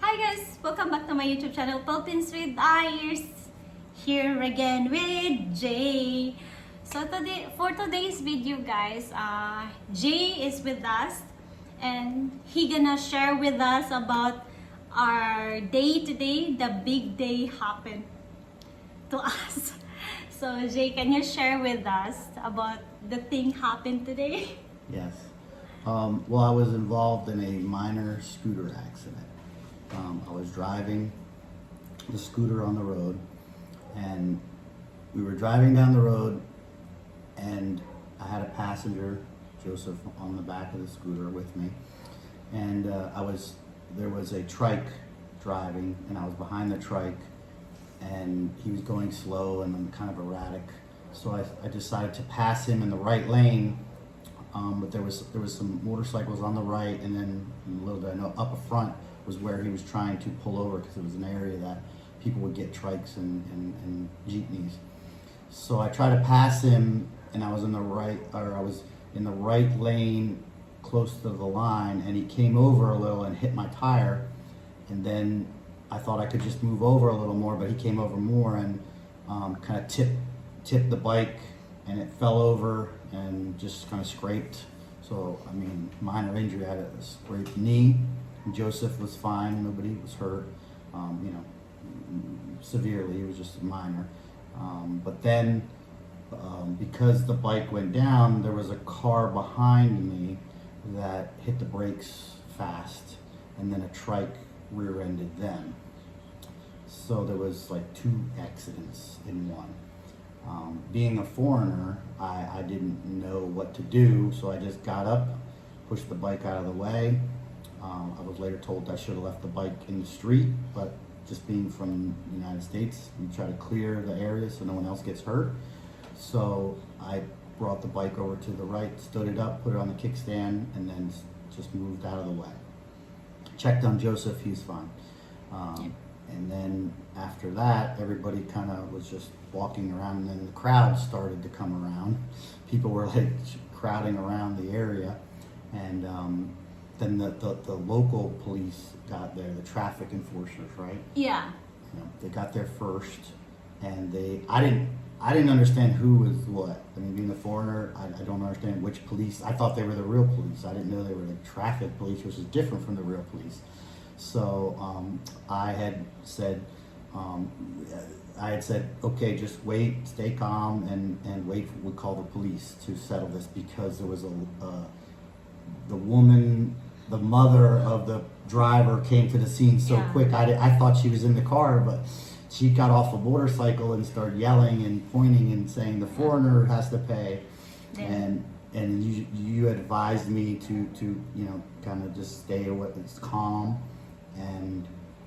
Hi guys! Welcome back to my YouTube channel, Philippines with Eyes. Here again with Jay. So for today's video guys, Jay is with us and he gonna share with us about our day today, the big day happened to us. So Jay, can you share with us about the thing happened today? Yes. Well, I was involved in a minor scooter accident. I was driving the scooter on the road, and we were driving down the road, and I had a passenger, Joseph, on the back of the scooter with me, and there was a trike driving, and I was behind the trike, and he was going slow and kind of erratic, so I decided to pass him in the right lane. But there was some motorcycles on the right, and then a little bit up front was where he was trying to pull over, because it was an area that people would get trikes and jeepneys. So I tried to pass him, and I was in the right lane, close to the line, and he came over a little and hit my tire, and then I thought I could just move over a little more, but he came over more and kind of tipped the bike, and it fell over and just kind of scraped. So, I mean, minor injury. I had a scraped knee. Joseph was fine. Nobody was hurt, severely. It was just minor. But then, because the bike went down, there was a car behind me that hit the brakes fast, and then a trike rear-ended them. So there was like 2 accidents in one. Being a foreigner, I didn't know what to do, so I just got up, pushed the bike out of the way. I was later told I should have left the bike in the street, but just being from the United States, we try to clear the area so no one else gets hurt. So I brought the bike over to the right, stood it up, put it on the kickstand, and then just moved out of the way. Checked on Joseph, he's fine. And then after that, everybody kind of was just walking around, and then the crowd started to come around. People were like crowding around the area, and then the local police got there, the traffic enforcers, right? Yeah. They got there first, and I didn't understand who was what. I mean, being a foreigner, I don't understand which police. I thought they were the real police. I didn't know they were the traffic police, which is different from the real police. So I had said, okay, just wait, stay calm, and wait. We call the police to settle this, because there was the mother of the driver came to the scene so quick. I thought she was in the car, but she got off a motorcycle and started yelling and pointing and saying the foreigner has to pay. And you advised me to kind of just stay away, it's calm, and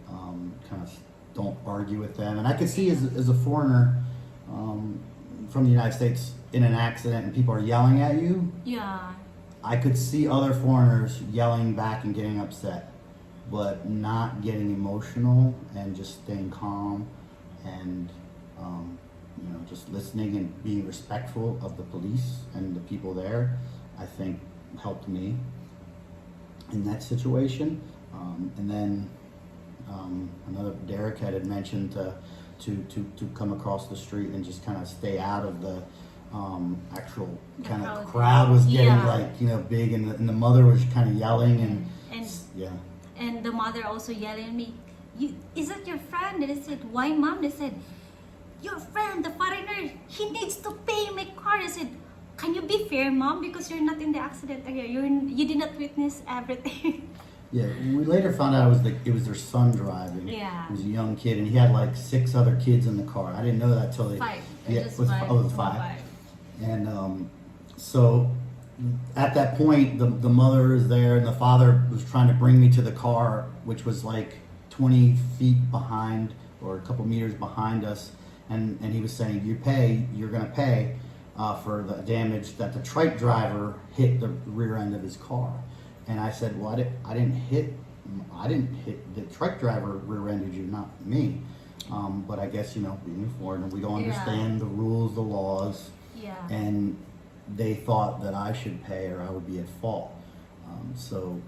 kind of don't argue with them. And I could see as a foreigner from the United States in an accident and people are yelling at you. Yeah. I could see other foreigners yelling back and getting upset, but not getting emotional and just staying calm and just listening and being respectful of the police and the people there, I think helped me in that situation. And then another Derek had mentioned to come across the street and just kind of stay out of the actual kind of crowd was getting big, and the mother was kind of yelling and the mother also yelling at me, is that your friend? And I said, why mom? They said, your friend, the foreigner, he needs to pay my car. I said, can you be fair, mom, because you're not in the accident area, you did not witness everything. Yeah, we later found out it was their son driving. Yeah. He was a young kid, and he had like 6 other kids in the car. I didn't know that till 5. it was 5. And so at that point, the mother is there, and the father was trying to bring me to the car, which was like 20 feet behind or a couple meters behind us. And he was saying, you're going to pay for the damage that the trike driver hit the rear end of his car. And I said, well, I didn't hit the truck driver rear-ended you, not me. But I guess, being a foreigner, we don't understand the rules, the laws. Yeah. And they thought that I should pay or I would be at fault. So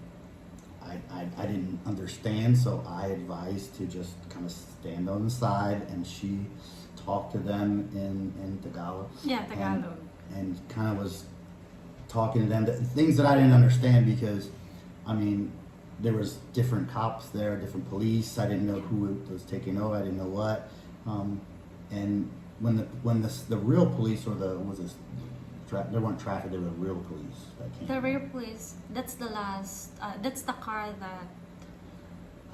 I didn't understand, so I advised to just kind of stand on the side, and she talked to them in Tagalog. Yeah, Tagalog. And kind of was talking to them, things that I didn't understand because, I mean, there was different cops there, different police. I didn't know who was taking over. I didn't know what. And when the real police or there weren't traffic, they were real police that came. The rear police, that's the last, that's the car that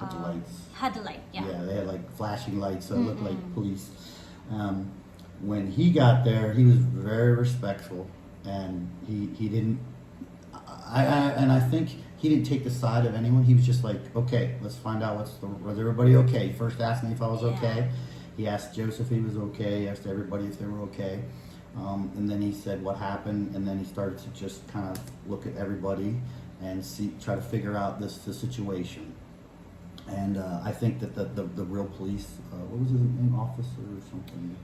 With the lights. had the light, yeah. Yeah, they had like flashing lights, so it looked like police. When he got there, he was very respectful, and he didn't. I think he didn't take the side of anyone. He was just like, okay, let's find out was everybody okay. He first asked me if I was okay. He asked Joseph if he was okay. He asked everybody if they were okay. And then he said what happened, and then he started to just kind of look at everybody and try to figure out the situation. And I think that the real police, what was his name, officer or something?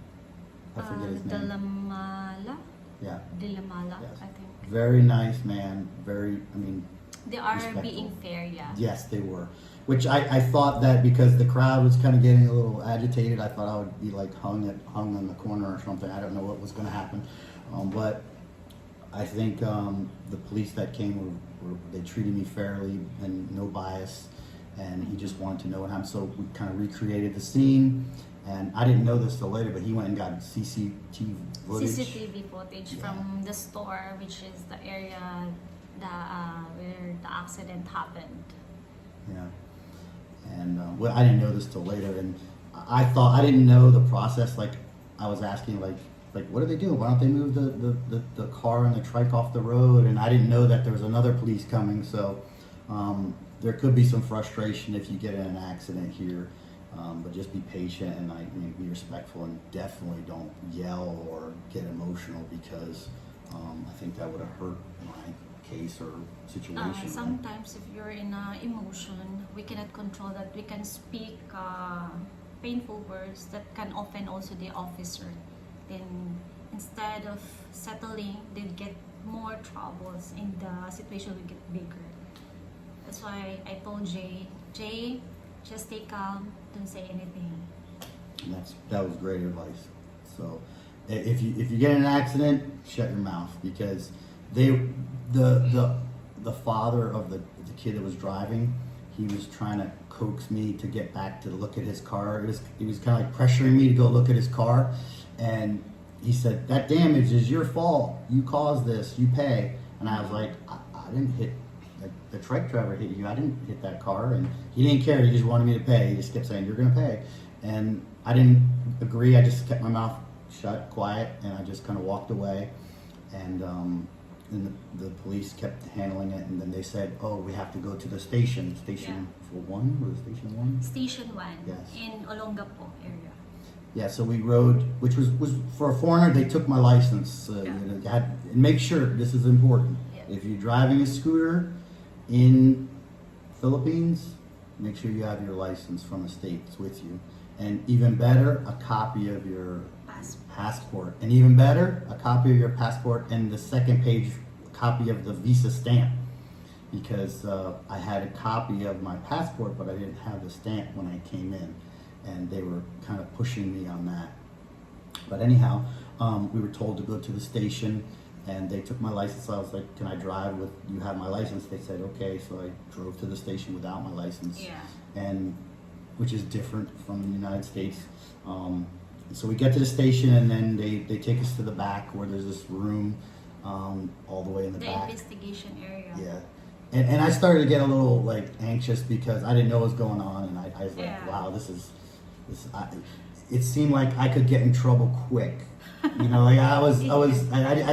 I forget his name. Dilamala? Yeah. Dilamala, Yes. I think. Very nice man. They are respectful. being fair, yeah. Yes, they were. Which I thought that because the crowd was kind of getting a little agitated, I thought I would be like hung in the corner or something. I don't know what was going to happen. But I think the police that came they treated me fairly and no bias. And he just wanted to know what happened. So we kind of recreated the scene. And I didn't know this till later, but he went and got CCTV footage. CCTV footage from the store, which is the area where the accident happened. Yeah. And well, I didn't know this till later, and I thought I didn't know the process. Like I was asking, like what do they do? Why don't they move the car and the trike off the road? And I didn't know that there was another police coming. So there could be some frustration if you get in an accident here. But just be patient and be respectful, and definitely don't yell or get emotional because I think that would have hurt my case or situation. Sometimes if you're in emotion, we cannot control that. We can speak painful words that can offend also the officer. Then instead of settling, they get more troubles and the situation will get bigger. That's why I told Jay, just stay calm, don't say anything. And that was great advice. So if you get in an accident, shut your mouth, because the father of the kid that was driving, he was trying to coax me to get back to look at his car. He was kind of like pressuring me to go look at his car, and he said, that damage is your fault. You caused this. You pay. And I was like, I didn't hit. The truck driver hit you. I didn't hit that car, and he didn't care. He just wanted me to pay. He just kept saying, "You're going to pay," and I didn't agree. I just kept my mouth shut, quiet, and I just kind of walked away. And the police kept handling it, and then they said, "Oh, we have to go to the station. Station 1 or Station 1? Station 1 Yes. in Olongapo area. Yeah, so we rode, which was for a foreigner. They took my license. And make sure this is important. Yeah. If you're driving a scooter in Philippines, make sure you have your license from the States with you, and even better, a copy of your passport, and even better, a copy of your passport and the second page copy of the visa stamp, because I had a copy of my passport, but I didn't have the stamp when I came in, and they were kind of pushing me on that. But anyhow, we were told to go to the station, and they took my license. I was like, "Can I drive with you? Have my license?" They said, "Okay." So I drove to the station without my license, and which is different from the United States. So we get to the station, and then they take us to the back where there's this room, all the way in the back. The investigation area. Yeah, and I started to get a little like anxious because I didn't know what was going on, and I was like, "Wow, this." It seemed like I could get in trouble quick. You know, like I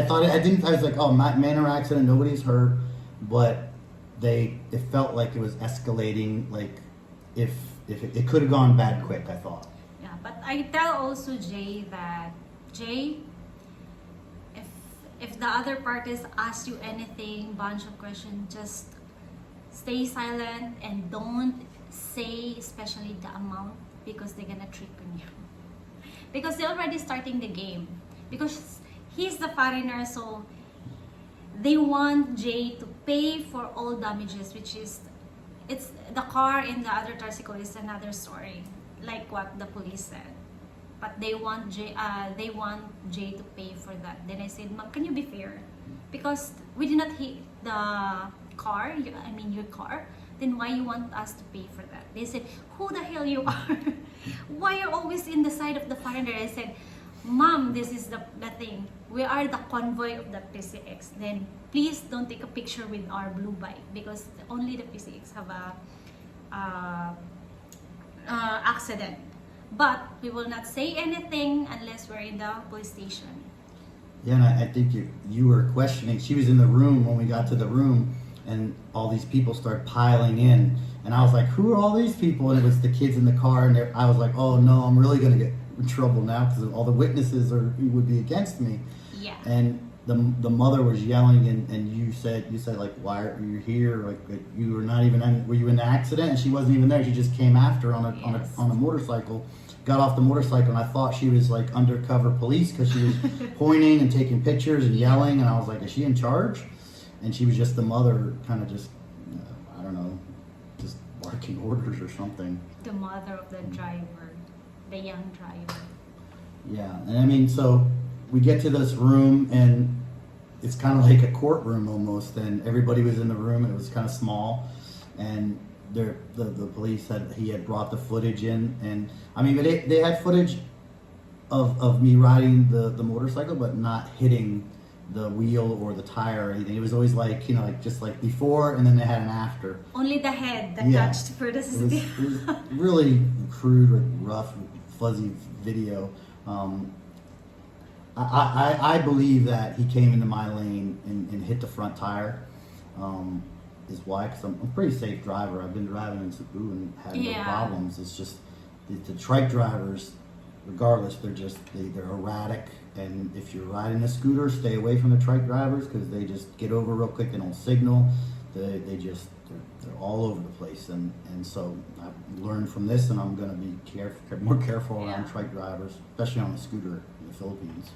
thought I didn't. I was like, "Oh, minor accident, nobody's hurt," but it felt like it was escalating. Like if it could have gone bad quick, I thought. Yeah, but I tell also Jay that if the other parties ask you anything, bunch of questions, just stay silent and don't say, especially the amount, because they're gonna trick on you. Because they're already starting the game. Because he's the foreigner, so they want Jay to pay for all damages, which is it's the car and the other tricycle is another story, like what the police said. But they want Jay to pay for that. Then I said, Ma'am, can you be fair? Because we did not hit the car, I mean your car. Then why you want us to pay for that? They said, who the hell you are? Why you're always in the side of the foreigner? I said, Mom, this is the thing. We are the convoy of the PCX. Then please don't take a picture with our blue bike because only the PCX have a accident. But we will not say anything unless we're in the police station. Yeah, and I think you were questioning. She was in the room when we got to the room, and all these people started piling in. And I was like, who are all these people? And it was the kids in the car. And I was like, oh no, I'm really going to get in trouble now because all the witnesses would be against me. Yeah. And the mother was yelling, and you said like, why are you here? Like you were not even were you in the accident? And she wasn't even there. She just came after on a motorcycle, got off the motorcycle, and I thought she was like undercover police because she was pointing and taking pictures and yelling. And I was like, is she in charge? And she was just the mother, kind of just I don't know, just barking orders or something. The mother of the driver, the young driver. Yeah, and I mean, so we get to this room, and it's kind of like a courtroom almost, and everybody was in the room, and it was kind of small, and the police he had brought the footage in, and I mean, they had footage of me riding the motorcycle, but not hitting the wheel or the tire or anything. It was always like, you know, like just like before, and then they had an after. Only the head that Yeah. touched for the It CCTV. was really crude, like rough, fuzzy video. I believe that he came into my lane and hit the front tire. Is why, because I'm a pretty safe driver. I've been driving in Cebu and had no problems. It's just the trike drivers, regardless, they're erratic. And if you're riding a scooter, stay away from the trike drivers because they just get over real quick. They don't signal. They're all over the place. And so I've learned from this, and I'm going to be more careful around trike drivers, especially on a scooter in the Philippines.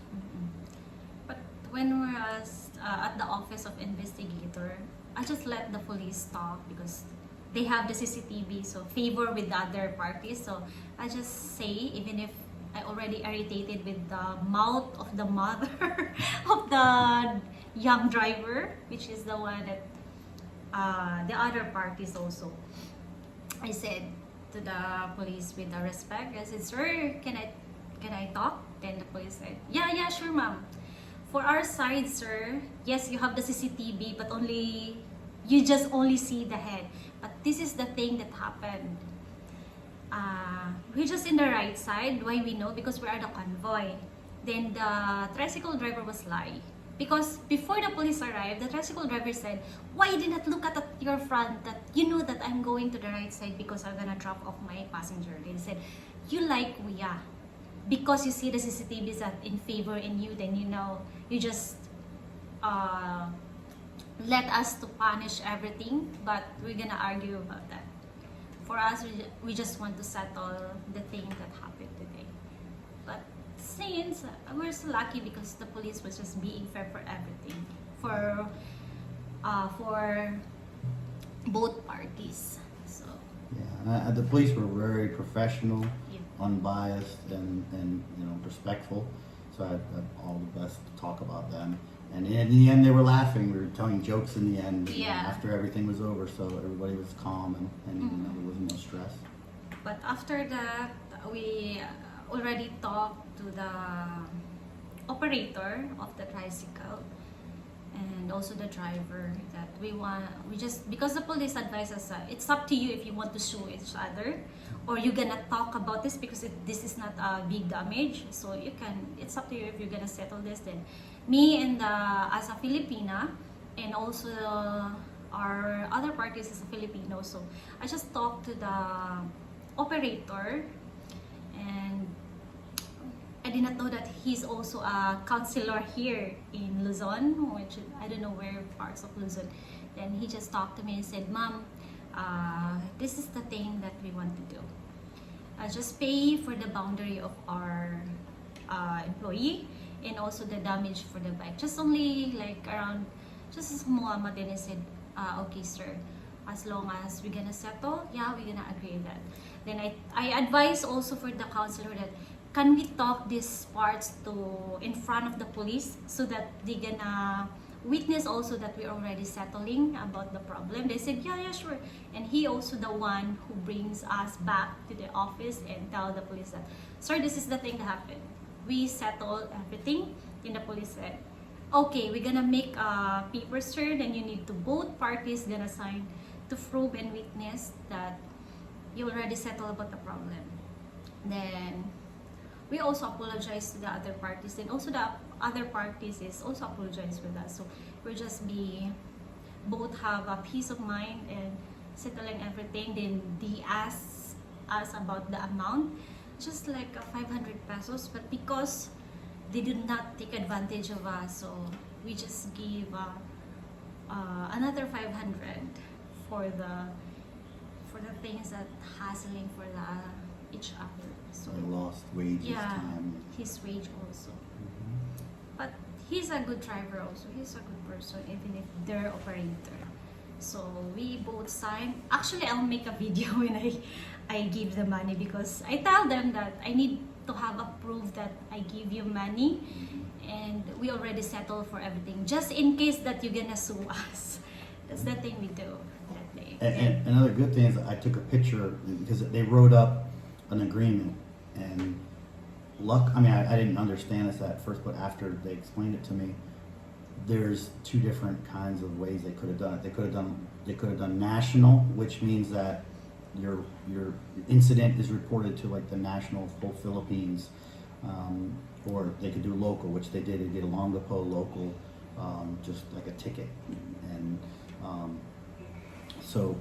But when we're at the office of investigator, I just let the police talk because they have the CCTV, so favor with the other parties. So I just say, even if I already irritated with the mouth of the mother of the young driver, which is the one that the other parties also. I said to the police with the respect, I said, sir, can I talk? Then the police said, yeah, sure, ma'am. For our side, sir, yes, you have the CCTV, but you just only see the head. But this is the thing that happened. We're just in the right side. Why we know? Because we are the convoy. Then the tricycle driver was lying. Because before the police arrived, the tricycle driver said, why you did not look at your front, that you know that I'm going to the right side because I'm gonna drop off my passenger. They said, you like Kuya. Because you see the CCTV is in favor in you, then you know, you just let us to punish everything, but we're gonna argue about that. For us, we just want to settle the thing that happened today. But since we're so lucky because the police was just being fair for everything, for both parties. So yeah, the police were very professional, unbiased, and you know, respectful. So I have all the best to talk about them. And in the end, they were laughing. We were telling jokes in the end after everything was over. So everybody was calm and you know, there wasn't no stress. But after that, we already talked to the operator of the tricycle and also the driver that we just, because the police advised us, it's up to you if you want to sue each other or you're gonna talk about this because this is not a big damage. So you can, it's up to you if you're gonna settle this. Then me and as a Filipina, and also our other parties as a Filipino, so I just talked to the operator, and I did not know that he's also a counselor here in Luzon, which I don't know where parts of Luzon. Then he just talked to me and said, Ma'am, this is the thing that we want to do. Just pay for the boundary of our employee and also the damage for the bike. Just only like around, just a small amount. And I said, okay, sir. as long as we're gonna settle, yeah, we're gonna agree that. Then I advise also for the counselor that can we talk these parts to in front of the police so that they gonna witness also that we're already settling about the problem. They said, yeah, sure. And he also the one who brings us back to the office and tell the police that, sir, this is the thing that happened. We settled everything. And the police said, okay, we're gonna make a paper, sir, then you need to both parties gonna sign to prove and witness that you already settled about the problem. Then we also apologize to the other parties, then also the other parties is also apologize with us. So we're just be both have a peace of mind and settling everything. Then they ask us about the amount, just like 500 pesos, but because they did not take advantage of us, so we just give another 500 for the things that hassling for each other. So I lost wages, yeah, time. his wage also. Mhm. But he's a good driver also. He's a good person, even if they're operator. So we both sign. Actually, I'll make a video when I give the money, because I tell them that I need to have a proof that I give you money and we already settled for everything, just in case that you're gonna sue us. That's the thing we do that day. And another good thing is I took a picture because they wrote up an agreement, and I didn't understand this at first, but after they explained it to me, there's two different kinds of ways they could have done it. They could have done national, which means that your incident is reported to like the national whole Philippines, or they could do local, which they did. They did a Longapo local, just like a ticket, and so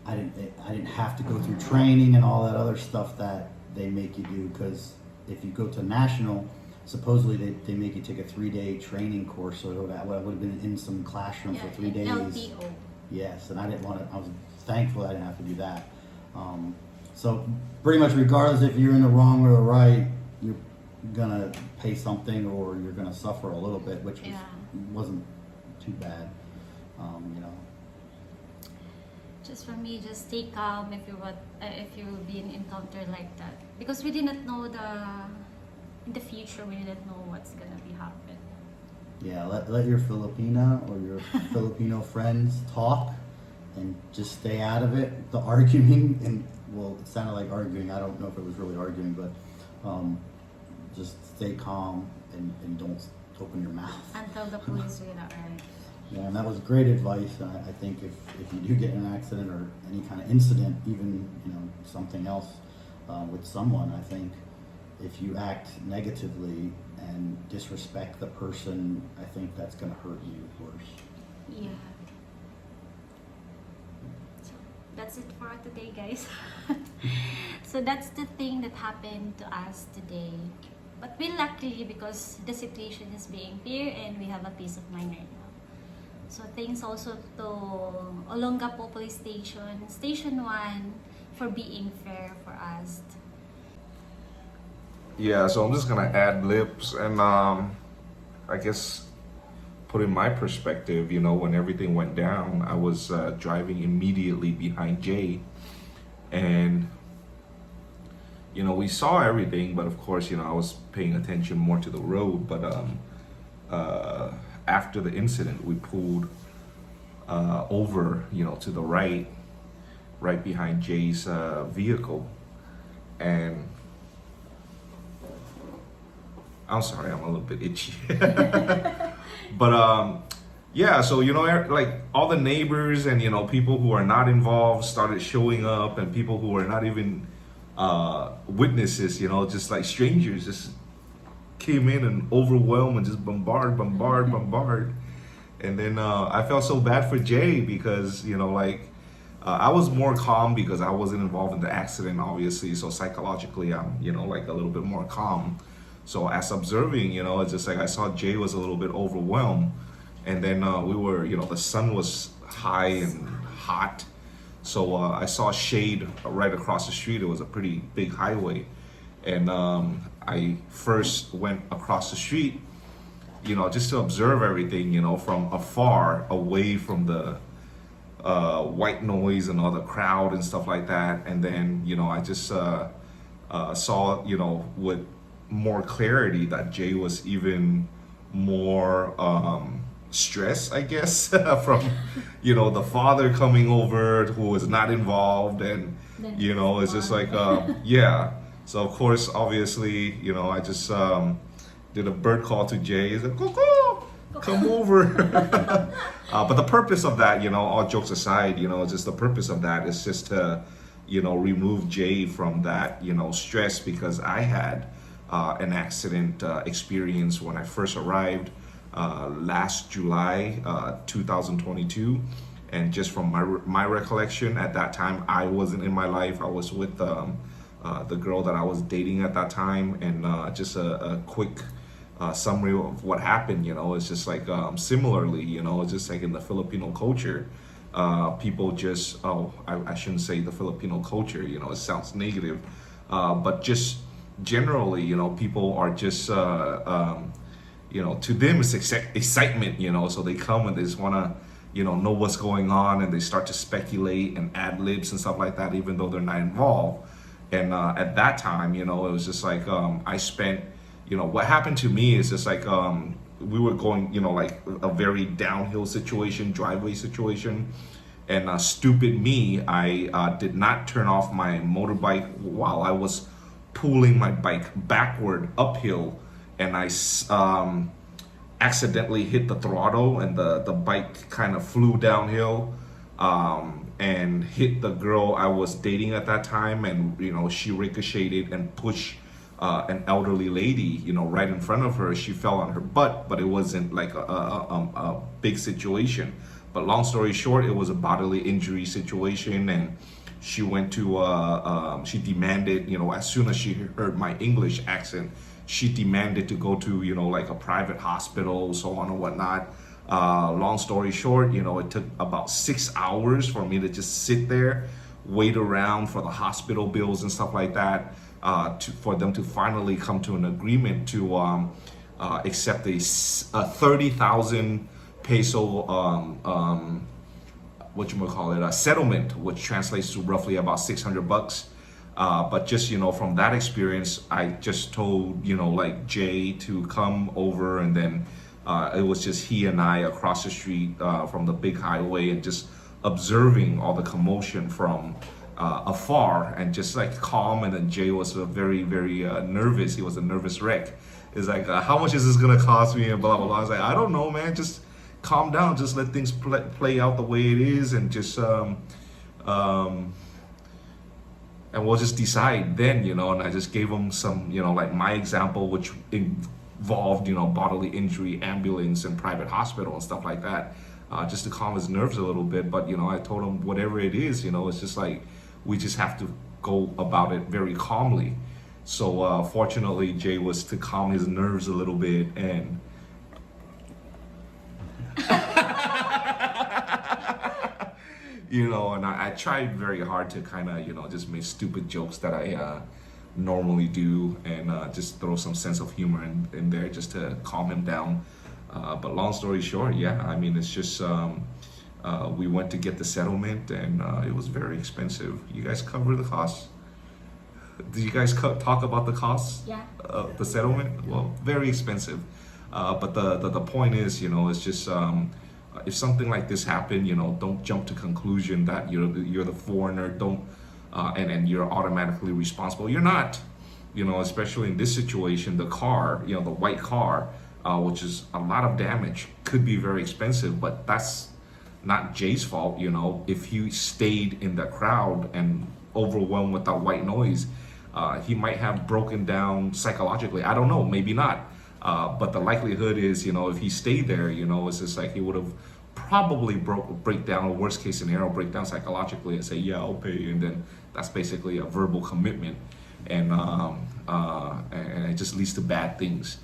I didn't have to go through training and all that other stuff that they make you do, because if you go to national, supposedly they make you take a 3-day training course, so that would have been in some classroom for 3 days. LTO. Yes, and I didn't want to. I was thankful I didn't have to do that. So pretty much, regardless if you're in the wrong or the right, you're gonna pay something or you're gonna suffer a little bit, which wasn't too bad. You know. Just for me, just stay calm if you've been encountered like that, because we did not know in the future we didn't know what's gonna be happen. Yeah, let your Filipina or your Filipino friends talk, and just stay out of it. The arguing, and well, it sounded like arguing. I don't know if it was really arguing, but just stay calm and don't open your mouth Until the police will arrive. Yeah, and that was great advice. I think if you do get in an accident or any kind of incident, even something else with someone, I think if you act negatively and disrespect the person, I think that's going to hurt you worse. Yeah. So that's it for today, guys. So that's the thing that happened to us today. But we're lucky because the situation is being fair and we have a peace of mind right now. So thanks also to Olongapo Police Station, Station 1, for being fair for us. Yeah, so I'm just gonna add lips and I guess put in my perspective, when everything went down, I was driving immediately behind Jay, and we saw everything, but of course, I was paying attention more to the road. But after the incident, we pulled over, to the right behind Jay's vehicle, and I'm sorry, I'm a little bit itchy. But yeah, so like all the neighbors and people who are not involved started showing up, and people who are not even witnesses, just like strangers, just came in and overwhelmed and just bombard. And then I felt so bad for Jay because I was more calm because I wasn't involved in the accident, obviously. So psychologically, I'm like a little bit more calm. So as observing, it's just like I saw Jay was a little bit overwhelmed, and then we were, the sun was high and hot. So I saw shade right across the street. It was a pretty big highway. And I first went across the street, just to observe everything, from afar, away from the white noise and all the crowd and stuff like that. And then, you know, I just saw, you know, with more clarity that Jay was even more stressed, I guess, from, you know, the father coming over who was not involved. And, Then you know, it's just like, yeah. So, of course, obviously, you know, I just did a bird call to Jay. He's like, Coco, come over. But the purpose of that, you know, all jokes aside, you know, just the purpose of that is just to, you know, remove Jay from that, you know, stress, because I had an accident experience when I first arrived last July 2022. And just from my recollection at that time, I wasn't in my life. I was with the girl that I was dating at that time. And just a quick summary of what happened, you know, it's just like similarly, you know, it's just like in the Filipino culture, people just, I shouldn't say the Filipino culture, you know, it sounds negative, but just generally, you know, people are just, you know, to them it's excitement, you know, so they come and they just want to, you know what's going on, and they start to speculate and ad libs and stuff like that, even though they're not involved. And at that time, you know, it was just like I spent, you know, what happened to me is just like we were going, you know, like a very downhill situation, driveway situation. And stupid me, I did not turn off my motorbike while I was pulling my bike backward uphill, and I accidentally hit the throttle, and the bike kind of flew downhill and hit the girl I was dating at that time. And, you know, she ricocheted and pushed an elderly lady, you know, right in front of her. She fell on her butt, but it wasn't like a big situation. But long story short, it was a bodily injury situation. And she went to, she demanded, you know, as soon as she heard my English accent, she demanded to go to, you know, like a private hospital, so on and whatnot. Long story short, you know, it took about 6 hours for me to just sit there, wait around for the hospital bills and stuff like that, for them to finally come to an agreement to accept a 30,000 peso, a settlement, which translates to roughly about $600. But just, you know, from that experience, I just told, you know, like Jay to come over, and then it was just he and I across the street from the big highway, and just observing all the commotion from afar, and just like calm. And then Jay was very, very nervous. He was a nervous wreck. It's like, how much is this gonna cost me, and blah blah blah. I was like, I don't know, man, just calm down, just let things play out the way it is, and just and we'll just decide then, you know. And I just gave him some, you know, like my example, which involved, you know, bodily injury, ambulance, and private hospital and stuff like that, just to calm his nerves a little bit. But, you know, I told him whatever it is, you know, it's just like we just have to go about it very calmly. So fortunately, Jay was to calm his nerves a little bit. And you know, and I tried very hard to kind of, you know, just make stupid jokes that I normally do, and just throw some sense of humor in there just to calm him down. But long story short, yeah, I mean, it's just we went to get the settlement, and it was very expensive. You guys cover the costs? Did you guys talk about the costs? Yeah. The settlement? Well, very expensive. But the point is, you know, it's just if something like this happened, you know, don't jump to conclusion that you're the foreigner. Don't and you're automatically responsible. You're not. You know, especially in this situation, the car, you know, the white car, which is a lot of damage, could be very expensive. But that's not Jay's fault. You know, if he stayed in the crowd and overwhelmed with that white noise, he might have broken down psychologically. I don't know, maybe not. But the likelihood is, you know, if he stayed there, you know, it's just like he would have probably break down, a worst case scenario, break down psychologically and say, yeah, I'll pay. And then that's basically a verbal commitment. And it just leads to bad things.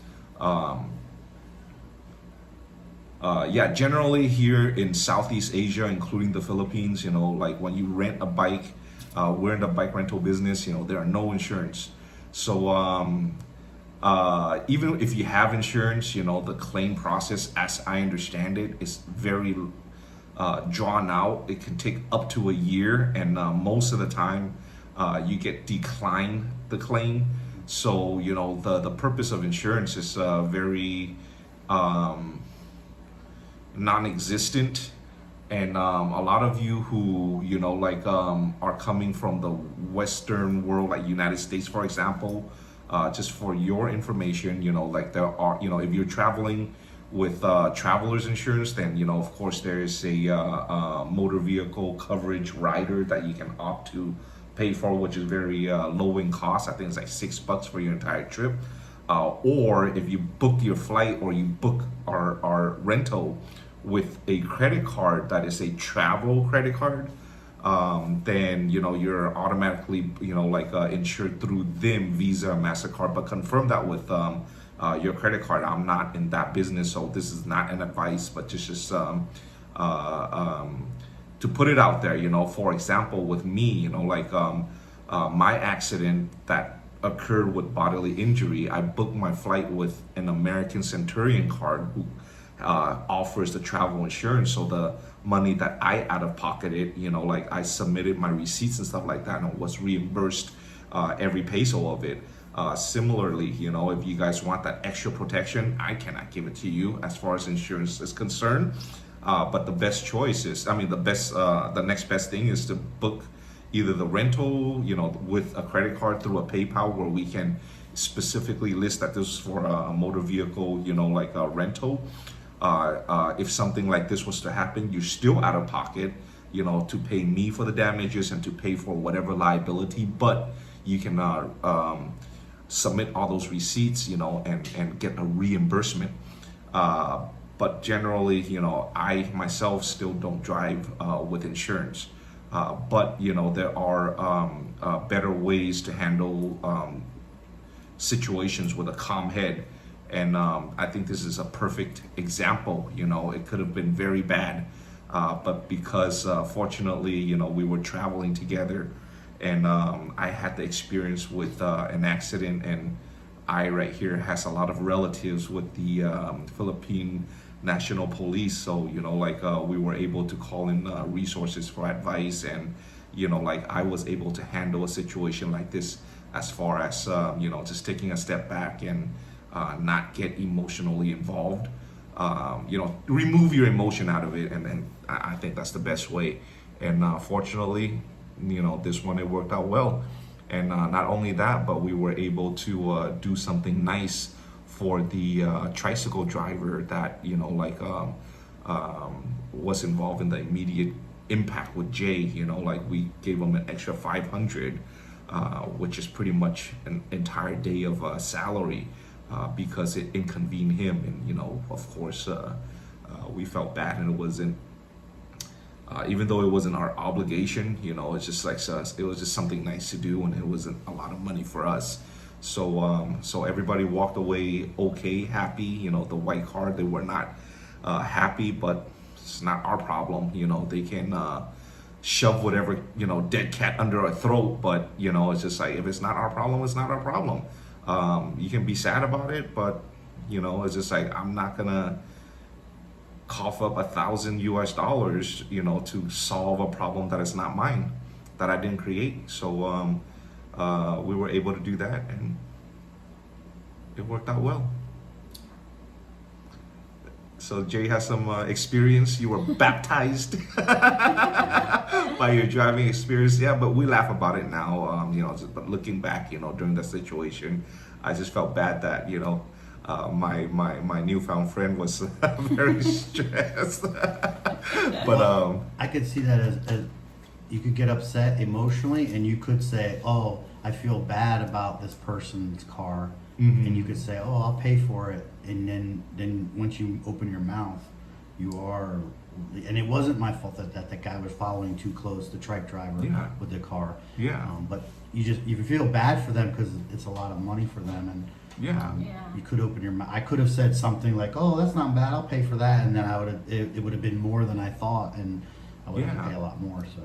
Yeah, generally here in Southeast Asia, including the Philippines, you know, like when you rent a bike, we're in the bike rental business, you know, there are no insurance. So even if you have insurance, you know, the claim process, as I understand it, is very drawn out. It can take up to a year, and most of the time you get declined the claim. So you know the purpose of insurance is very non-existent. And a lot of you who you know like are coming from the Western world, like United States, for example, just for your information, you know, like there are, you know, if you're traveling with traveler's insurance, then you know, of course, there is a motor vehicle coverage rider that you can opt to pay for, which is very low in cost. I think it's like $6 for your entire trip. Or if you book your flight or you book our rental with a credit card that is a travel credit card, then you know you're automatically you know like insured through them, Visa, MasterCard. But confirm that with your credit card. I'm not in that business, so this is not an advice, but just to put it out there. You know, for example, with me, you know, like my accident that occurred with bodily injury, I booked my flight with an American Centurion card who offers the travel insurance. So the money that I out of pocketed, you know, like I submitted my receipts and stuff like that and was reimbursed every peso of it. Similarly, you know, if you guys want that extra protection, I cannot give it to you as far as insurance is concerned. But the best choice is, I mean, the next best thing is to book either the rental, you know, with a credit card through a PayPal, where we can specifically list that this is for a motor vehicle, you know, like a rental. If something like this was to happen, you're still out of pocket, you know, to pay me for the damages and to pay for whatever liability, but you can submit all those receipts, you know, and get a reimbursement. But generally, you know, I myself still don't drive with insurance. But, you know, there are better ways to handle situations with a calm head. And I think this is a perfect example. You know, it could have been very bad. But because fortunately, you know, we were traveling together, and I had the experience with an accident, and I right here has a lot of relatives with the Philippine National Police. So, you know, like we were able to call in resources for advice, and, you know, like I was able to handle a situation like this as far as, you know, just taking a step back and not get emotionally involved. You know, remove your emotion out of it, and I think that's the best way. And fortunately, you know, this one, it worked out well. And not only that, but we were able to do something nice for the tricycle driver that, you know, like was involved in the immediate impact with Jay. You know, like we gave him an extra 500, which is pretty much an entire day of salary, because it inconvened him. And, you know, of course, we felt bad, and it wasn't, even though it wasn't our obligation, you know, it's just like, it was just something nice to do, and it wasn't a lot of money for us. So, so everybody walked away okay, happy. You know, the white car, they were not happy, but it's not our problem. You know, they can shove whatever, you know, dead cat under our throat, but, you know, it's just like, if it's not our problem, it's not our problem. You can be sad about it, but, you know, it's just like, I'm not gonna cough up $1,000 US, you know, to solve a problem that is not mine, that I didn't create. So we were able to do that, and it worked out well. So Jay has some experience. You were baptized by your driving experience. Yeah, but we laugh about it now. You know, but looking back, you know, during the situation, I just felt bad that, you know, my newfound friend was very stressed. But I could see that as you could get upset emotionally, and you could say, "Oh, I feel bad about this person's car," and you could say, "Oh, I'll pay for it." And then once you open your mouth, you are, and it wasn't my fault that the guy was following too close, the truck driver with the car. Yeah. But you feel bad for them because it's a lot of money for them, and you could open your mouth. I could have said something like, "Oh, that's not bad. I'll pay for that," and then it would have been more than I thought, and I would have to pay a lot more. So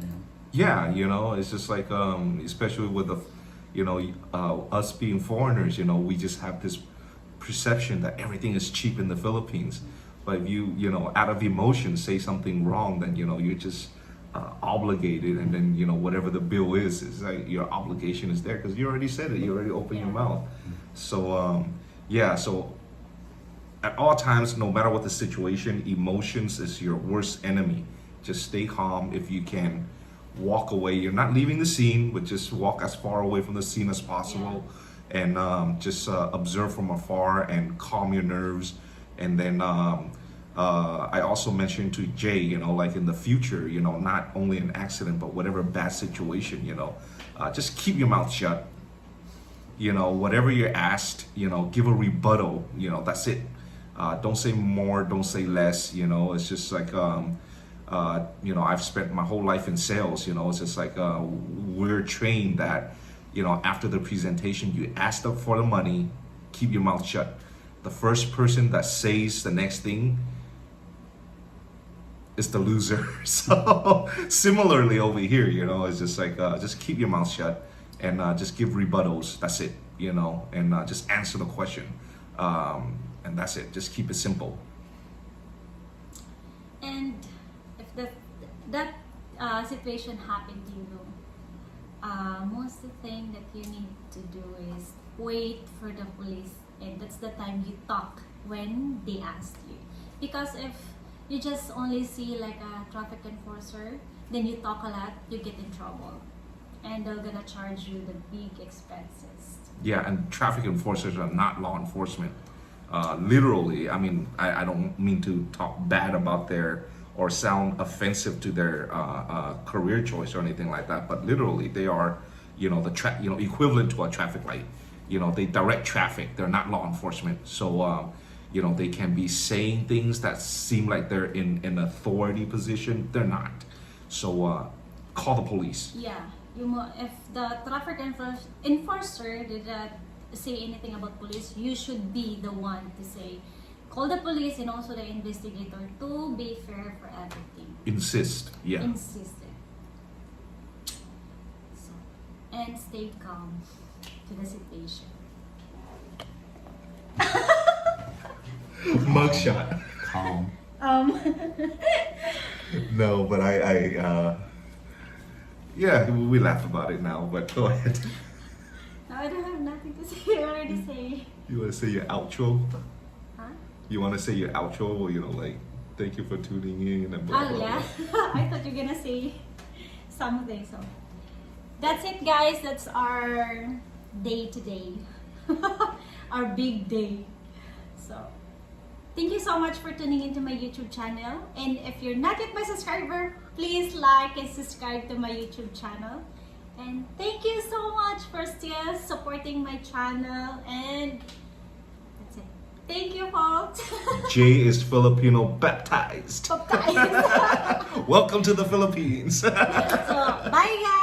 yeah, you know, it's just like especially with the, you know, us being foreigners, you know, we just have this perception that everything is cheap in the Philippines. But if you know, out of emotion say something wrong, then you know you're just obligated, and then you know whatever the bill is like your obligation is there because you already said it, you already opened your Yeah. mouth. So yeah, so at all times, no matter what the situation, emotions is your worst enemy. Just stay calm if you can. Walk away. You're not leaving the scene, but just walk as far away from the scene as possible, and just observe from afar and calm your nerves. And then I also mentioned to Jay, you know, like in the future, you know, not only an accident, but whatever bad situation, you know, just keep your mouth shut. You know, whatever you're asked, you know, give a rebuttal. You know, that's it. Don't say more, don't say less. You know, it's just like you know, I've spent my whole life in sales. You know, it's just like we're trained that, you know, after the presentation, you asked up for the money, keep your mouth shut. The first person that says the next thing is the loser. So similarly over here, you know, it's just like just keep your mouth shut and just give rebuttals. That's it, you know, and just answer the question, and that's it. Just keep it simple. And if that situation happened to you, most of the thing that you need to do is wait for the police, and that's the time you talk when they ask you. Because if you just only see like a traffic enforcer, then you talk a lot, you get in trouble, and they're gonna charge you the big expenses. Yeah, and traffic enforcers are not law enforcement. Literally, I mean, I don't mean to talk bad about their or sound offensive to their career choice or anything like that, but literally they are, you know, equivalent to a traffic light. You know, they direct traffic. They're not law enforcement. So, you know, they can be saying things that seem like they're in an authority position. They're not. So, call the police. Yeah, if the traffic enforcer did not say anything about police, you should be the one to say, call the police and also the investigator to be fair for everything. Insist. Yeah. Insist it. So, and stay calm to the situation. Mugshot. Calm. No, but yeah, we laugh about it now, but go ahead. No, I don't have nothing to say. I already say. You want to say your outro? Huh? You want to say your outro? You know, like, thank you for tuning in and blah, Oh blah, yeah, blah. I thought you were gonna say something. So that's it, guys. That's our day today, our big day. So thank you so much for tuning into my YouTube channel. And if you're not yet my subscriber, please like and subscribe to my YouTube channel. And thank you so much for still supporting my channel. And that's it. Thank you, folks. Jay is Filipino baptized. Bye, guys. Welcome to the Philippines. So, bye, guys.